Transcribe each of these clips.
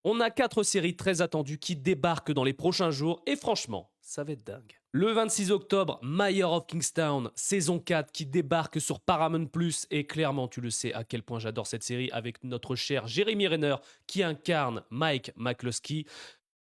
On a 4 séries très attendues qui débarquent dans les prochains jours et franchement, ça va être dingue. Le 26 octobre, Mayor of Kingstown, saison 4 qui débarque sur Paramount+, et clairement tu le sais à quel point j'adore cette série avec notre cher Jeremy Renner qui incarne Mike McCluskey.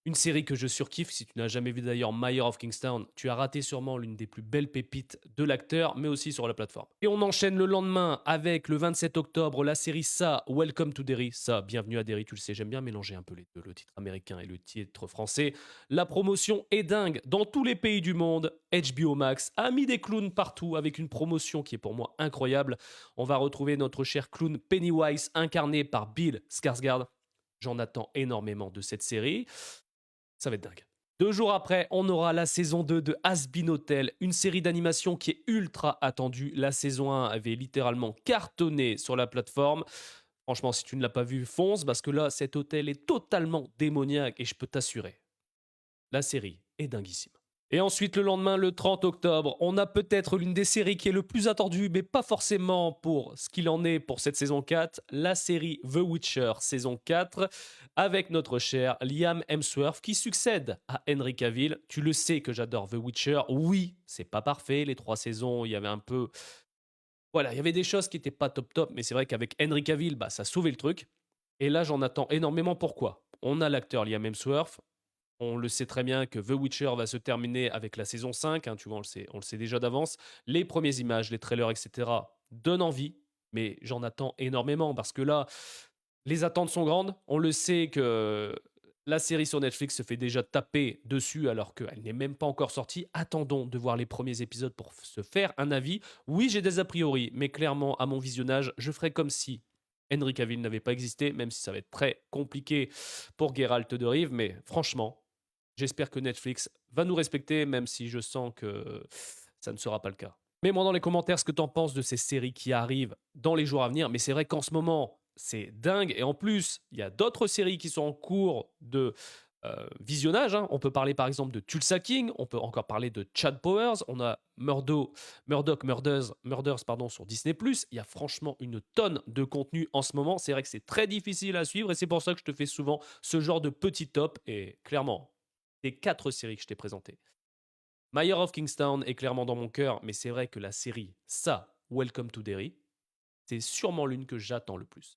Une série que je surkiffe. Si tu n'as jamais vu d'ailleurs Mayor of Kingstown, tu as raté sûrement l'une des plus belles pépites de l'acteur, mais aussi sur la plateforme. Et on enchaîne le lendemain avec le 27 octobre la série Ça, Welcome to Derry. Ça, bienvenue à Derry, tu le sais, j'aime bien mélanger un peu les deux, le titre américain et le titre français. La promotion est dingue dans tous les pays du monde. HBO Max a mis des clowns partout avec une promotion qui est pour moi incroyable. On va retrouver notre cher clown Pennywise incarné par Bill Skarsgård. J'en attends énormément de cette série. Ça va être dingue. 2 jours après, on aura la saison 2 de Has-Been Hotel, une série d'animation qui est ultra attendue. La saison 1 avait littéralement cartonné sur la plateforme. Franchement, si tu ne l'as pas vu, fonce, parce que là, cet hôtel est totalement démoniaque et je peux t'assurer, la série est dinguissime. Et ensuite, le lendemain, le 30 octobre, on a peut-être l'une des séries qui est le plus attendue, mais pas forcément pour ce qu'il en est pour cette saison 4, la série The Witcher saison 4, avec notre cher Liam Hemsworth qui succède à Henry Cavill. Tu le sais que j'adore The Witcher. Oui, c'est pas parfait, les 3 saisons, il y avait un peu... Voilà, il y avait des choses qui n'étaient pas top, mais c'est vrai qu'avec Henry Cavill, bah, ça sauvait le truc. Et là, j'en attends énormément. Pourquoi ? On a l'acteur Liam Hemsworth. On le sait très bien que The Witcher va se terminer avec la saison 5, hein, tu vois, on le sait déjà d'avance. Les premières images, les trailers, etc. donnent envie, mais j'en attends énormément parce que là, les attentes sont grandes. On le sait que la série sur Netflix se fait déjà taper dessus alors qu'elle n'est même pas encore sortie. Attendons de voir les premiers épisodes pour se faire un avis. Oui, j'ai des a priori, mais clairement, à mon visionnage, je ferai comme si Henry Cavill n'avait pas existé, même si ça va être très compliqué pour Geralt de Rive, mais franchement, j'espère que Netflix va nous respecter, même si je sens que ça ne sera pas le cas. Mets-moi dans les commentaires ce que tu en penses de ces séries qui arrivent dans les jours à venir. Mais c'est vrai qu'en ce moment, c'est dingue. Et en plus, il y a d'autres séries qui sont en cours de visionnage, hein. On peut parler par exemple de Tulsa King, on peut encore parler de Chad Powers, on a Murders pardon, sur Disney+. Il y a franchement une tonne de contenu en ce moment. C'est vrai que c'est très difficile à suivre et c'est pour ça que je te fais souvent ce genre de petit top. Et clairement, des 4 séries que je t'ai présentées, Mayor of Kingstown est clairement dans mon cœur, mais c'est vrai que la série, ça, Welcome to Derry, c'est sûrement l'une que j'attends le plus.